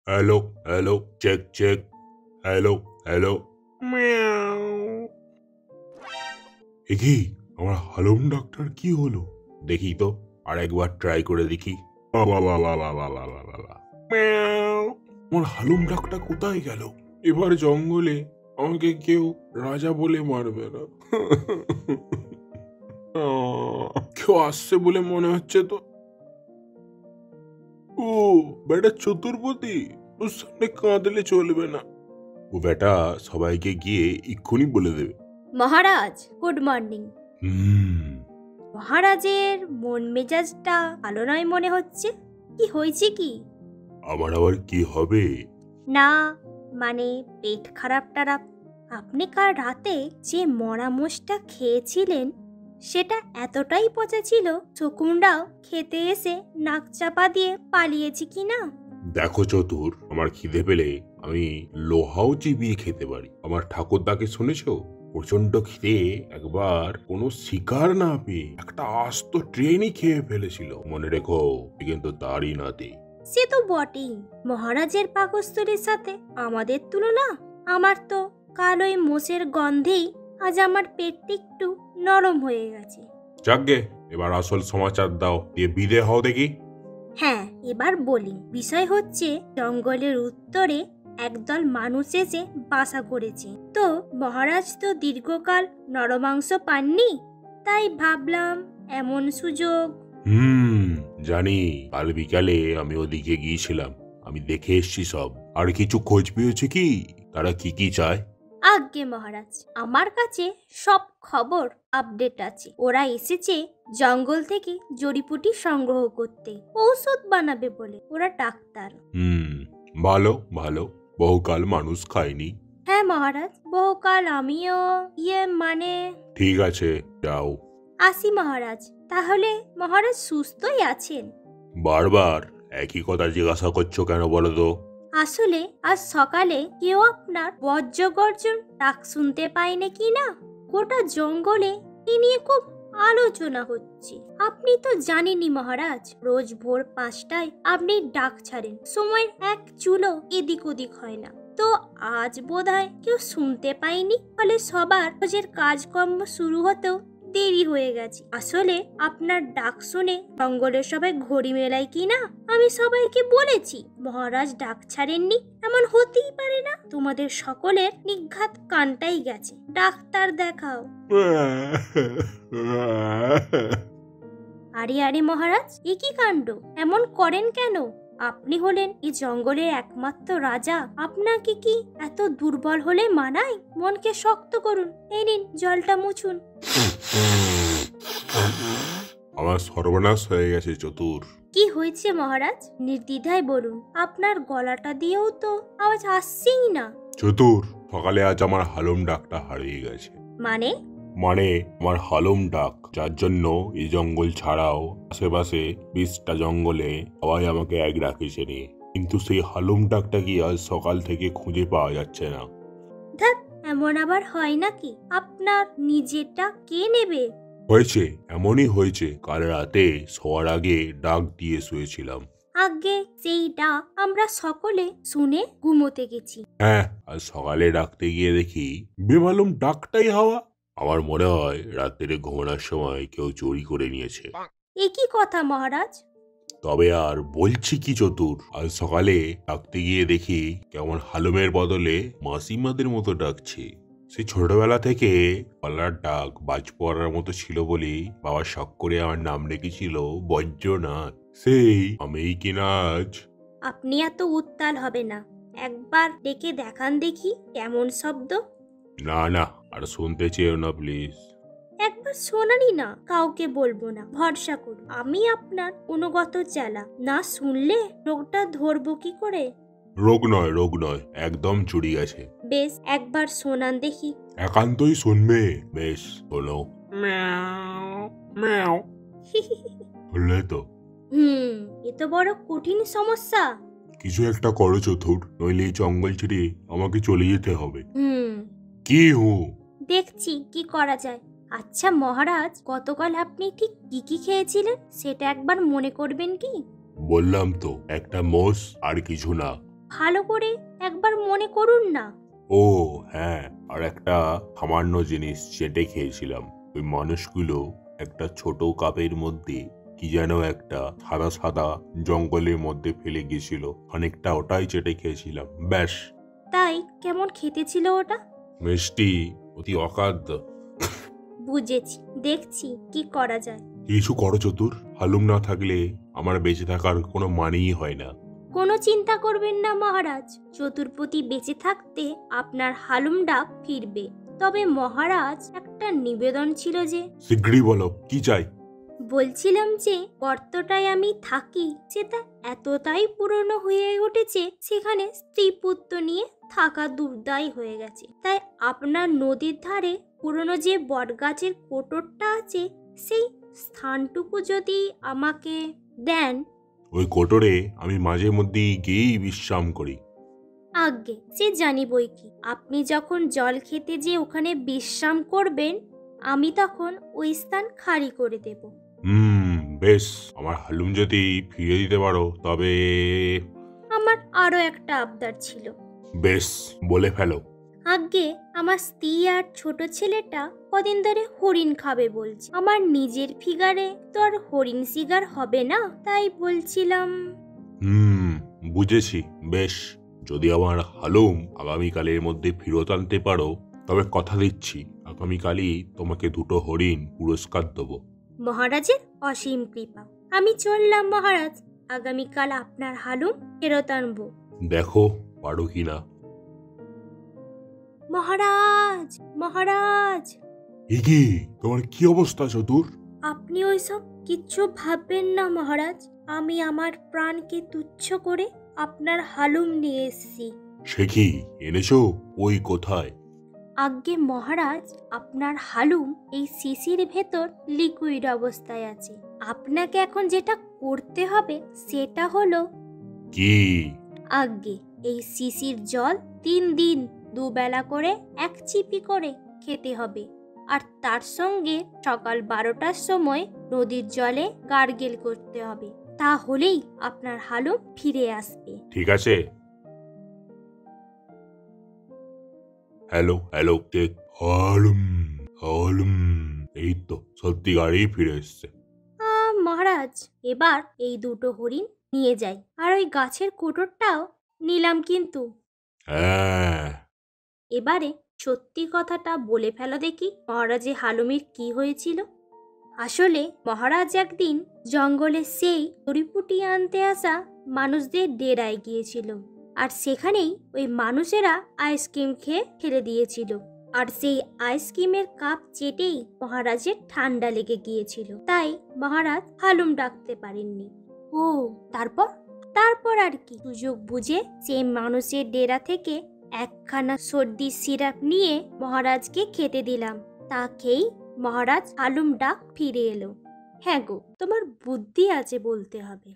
Hello hello, check check. Hello hello. এ কি, আমার হালুম ডাক্তার কি হলো? দেখি তো, আর একবার ট্রাই করে দেখি। বাবা বাবা বাবা বাবা বাবা, আমার হালুম ডাক্তার কোথায় গেল? এবার জঙ্গলে আমাকে কেউ রাজা বলে মারবে না। কেউ আসছে বলে মনে হচ্ছে তো। ও বেটা চতুর্পতি, ওর সামনে কাঁদলে চলবে না। ও বেটা সবাইকে গিয়ে এক্ষুনি বলে দেবে। মহারাজ, গুড মর্নিং। হুম। মহারাজের মন মেজাজটা ভালো নয় মনে হচ্ছে। কি হয়েছে কি? আমার আবার কি হবে? না, মানে পেট খারাপ টারাপ। আপনি কাল রাতে যে মরা মোষটা খেয়েছিলেন সেটা এতটাই পচা ছিল শকুনরাও খেতে এসে নাক চাপা দিয়ে পালিয়েছে কি না। দেখো চতুর, আমার খিদে পেলে আমি লোহাও চিবিয়ে খেতে পারি। আমার ঠাকুরদাকে শুনেছো? প্রচন্ড খিদে একবার কোনো শিকার না পেয়ে একটা আস্ত ট্রেনই খেয়ে ফেলেছিল। মনে রেখো, এ কিন্তু তারই নাতি। সে তো বটেই, মহারাজের পাকস্থলীর সাথে আমাদের তুলনা। আমার তো কাল ওই মোষের গন্ধেই আজ আমার পেটটা একটু নরম হয়ে গেছে। যাকগে, এবার আসল সমাচার দাও, দিয়ে বিদে হও দেখি। হ্যাঁ, এবার বলি। বিষয় হচ্ছে, জঙ্গলের উত্তরে একদল মানুষ এসে বাসা করেছে। তো মহারাজ তো দীর্ঘকাল নরমাংস পাননি, তাই ভাবলাম এমন সুযোগ। জানি, কাল বিকালে আমি ওদিকে গিয়েছিলাম। আমি দেখে এসছি সব। আর কিছু খোঁজ পেয়েছে কি? তারা কি কি চায়? আজ্ঞে মহারাজ, আমার কাছে সব খবর আপডেট আছে। ওরা এসেছে জঙ্গল থেকে জড়িপুটি সংগ্রহ করতে, ঔষধ বানাবে বলে। ওরা ডাক্তার। ভালো ভালো, বহুকাল মানুষ খায়নি। হ্যাঁ মহারাজ, বহুকাল আমিও মানে। ঠিক আছে, যাও। আসি মহারাজ। তাহলে মহারাজ সুস্থই আছেন? বারবার একই কথা জিজ্ঞাসা করছো কেন বলো তো? আসলে আজ সকালে কেউ আপনার বজ্রগর্জন ডাক শুনতে পায়নি কি না? গোটা জঙ্গলে এ নিয়ে খুব আলোচনা হচ্ছে। আপনি তো জানেনই মহারাজ, রোজ ভোর 5টায় আপনি ডাক ছাড়েন, সময়ের এক চুলো এদিক ওদিক হয় না। তো আজ বোধহয় কেউ শুনতে পায়নি, ফলে সবার রোজের কাজকর্ম শুরু হতেও দেরি হয়ে গেছে। আসলে আপনার ডাক শুনে জঙ্গলের সবাই ঘড়ি মেলায় কি না। আমি সবাইকে বলেছি মহারাজ ডাক ছাড়েননি, এমন হতেই পারে না। তোমাদের সকলের নিঘাত কানটাই গেছে, ডাক্তার দেখাও। আরে আরে মহারাজ, এ কি কাণ্ড! এমন করেন কেন? আপনি হলেন এই জঙ্গলের একমাত্র রাজা। আপনাকে কি এত দুর্বল হলে মানায়? মনকে শক্ত করুন। এই নিন, জলটা মুছুন। আমার সর্বনাশ হয়ে গেছে চতুর। কি হয়েছে মহারাজ? নির্দ্বিধায় বলুন। আপনার গলাটা দিয়েও তো আওয়াজ আসছেই না। চতুর, সকালে আজ আমার হালুম ডাকটা হারিয়ে গেছে। মানে? মানে আমার হালুম ডাক, যার জন্য এই জঙ্গল ছাড়াও আশেপাশে 20টা জঙ্গলে সবাই আমাকে এক ডাকে চেনে। কিন্তু সেই হালুম ডাকটা কি আজ সকাল থেকে খুঁজে পাওয়া যাচ্ছে না। ধ্যাৎ, এমন আবার হয় নাকি? আপনার নিজেরটা কে নেবে? হয়েছে, এমনই হয়েছে। কাল রাতে শোয়ার আগে ডাক দিয়ে শুয়েছিলাম। আগে সেই ডাক আমরা সকলে শুনে ঘুমোতে গেছি। হ্যাঁ, আজ সকালে ডাকতে গিয়ে দেখি বেমালুম ডাকটাই হাওয়া। আমার মনে হয় রাত্রে ঘুমানোর সময় কেউ চুরি করে নিয়েছে। এ কি কথা মহারাজ? তবে আর বলছি কি চতুর, আজ সকালে ডাকতে গিয়ে দেখি কেমন হালুমের বদলে মাসিমাদের মতো ডাকছে। সেই ছোটবেলা থেকে গলার ডাক বাজ পড়ার মতো ছিল বলেই বাবা শখ করে আমার নাম রেখেছিল বজ্রনাথ। সেই আমিই কিনা আজ। আপনি এত উত্তাল হবে না, একবার ডেকে দেখান দেখি কেমন শব্দ। না না, আর শুনতে চেয়েও না প্লিজ। একবার শোনানি না, কাউকে বলবো না, ভরসা করুন। আমি আপনার অনুগত চেলা, না শুনলে রোগটা ধরবো কি করে? রোগ নয়, একদম চুরি গেছে। বেশ, একবার শোনান দেখি। একান্তই শুনবে? বেশ, শোনো। শুনলে তো? এ তো বড় কঠিন সমস্যা। কিছু একটা করো চতুর, নইলে এই জঙ্গল ছেড়ে আমাকে চলে যেতে হবে। কি দেখছি কি করা যায়। আচ্ছা মহারাজ, গতকাল আপনি ঠিক কি কি খেয়েছিলেন সেটা একবার মনে করবেন কি? বললাম তো, একটা মোষ, আর কিছু না। ভালো করে একবার মনে করুন না। ও হ্যাঁ, আর একটা সামান্য জিনিস চেটে খেয়েছিলাম। ওই মানুষগুলো একটা ছোট কাপের মধ্যে কি যেন একটা সাদা সাদা জঙ্গলের মধ্যে ফেলে গিয়েছিল, অনেকটা ওটাই চেটে খেয়েছিলাম। ব্যাস। তাই কেমন খেতে ছিল ওটা? মিষ্টি, অতি অখাদ্য। বুঝেছি, দেখছি কি করা যায়। কিছু করো চতুর, হালুম না থাকলে আমার বেঁচে থাকার কোনো মানেই হয় না। কোনো চিন্তা করবেন না মহারাজ, চতুর্পতি বেঁচে থাকতে আপনার হালুম ডাক ফিরবে। তবে মহারাজ, একটা নিবেদন ছিল যে। শীঘ্রই বলো, কি চাই? বলছিলাম যে গর্তটায় আমি থাকি সেটা এতটাই পুরনো হয়ে উঠেছে, সেখানে স্ত্রী পুত্র নিয়ে থাকা দুর্দায় হয়ে গেছে। তাই আপনার নদীর ধারে পুরনো যে বটগাছের কোটরটা আছে, সেই স্থানটুকু যদি আমাকে দেন। ওই কোটরে আমি মাঝে মধ্যেই গিয়েই বিশ্রাম করি। আজ্ঞে, সে জানি বই কি। আপনি যখন জল খেতে যে ওখানে বিশ্রাম করবেন, আমি তখন ওই স্থান খালি করে দেব। বেশ। আমার হালুম যদি ফিরে দিতে পারো তবে। আমার আরো একটা আবদার ছিল। বেশ, বলে ফেলো। আজ্ঞে, আমার স্ত্রী আর ছোট ছেলেটা কদিন ধরে হরিণ খাবে বলছে। আমার নিজের ফিগারে তো আর হরিণ শিকার হবে না, তাই বলছিলাম। বুঝেছি। বেশ, যদি আমার হালুম আগামীকালের মধ্যে ফেরত আনতে পারো তবে কথা দিচ্ছি আগামীকালই তোমাকে 2টো হরিণ পুরস্কার দেবো। মহারাজের অসীম কৃপা। আমি চললাম মহারাজ, আগামীকাল আপনার হালুম ফেরত আনবো। দেখো পারো কিনা। মহারাজ, মহারাজ। কি তোমার কি অবস্থা চতুর? আপনি ওইসব কিচ্ছু ভাববেন না মহারাজ, আমি আমার প্রাণকে তুচ্ছ করে আপনার হালুম নিয়ে এসেছি। সে কি এনেছো? ওই কোথায়? আজ্ঞে মহারাজ, আপনার হালুম এই শিশির ভেতর লিকুইড অবস্থায় আছে। আপনাকে এখন যেটা করতে হবে সেটা হলো। কি? আজ্ঞে, এই শিশির জল 3 দিন 2 বেলা করে 1 চিপি করে খেতে হবে, আর তার সঙ্গে সকাল 12টার সময় নদীর জলে গার্গেল করতে হবে। তাহলেই আপনার হালুম ফিরে আসবে। ঠিক আছে। Hello hello, check. হালুম হালুম। এই তো সত্যিকারই ফিরে এসছে। মহারাজ, এবার এই 2টো হরিণ নিয়ে যাই, আর ওই গাছের কোটরটাও নিলাম কিন্তু। হ্যাঁ। এবারে সত্যি কথাটা বলে ফেলো দেখি, মহারাজের হালুমের কি হয়েছিল। আসলে মহারাজ একদিন জঙ্গলে সেই জড়িপুটি আনতে আসা মানুষদের ডেরায় গিয়েছিল, আর সেখানেই ওই মানুষেরা আইসক্রিম খেয়ে ফেলে দিয়েছিল, আর সেই আইসক্রিমের কাপ চেটেই মহারাজের ঠান্ডা লেগে গিয়েছিল। তাই মহারাজ হালুম ডাকতে পারেননি। ও তারপর? তারপর আর কি, সুযোগ বুঝে সেই মানুষের ডেরা থেকে একখানা সর্দির সিরাপ নিয়ে মহারাজকে খেতে দিলাম। তা খেয়েই মহারাজ হালুম ডাক ফিরে এলো। হ্যাঁ গো, তোমার বুদ্ধি আছে বলতে হবে।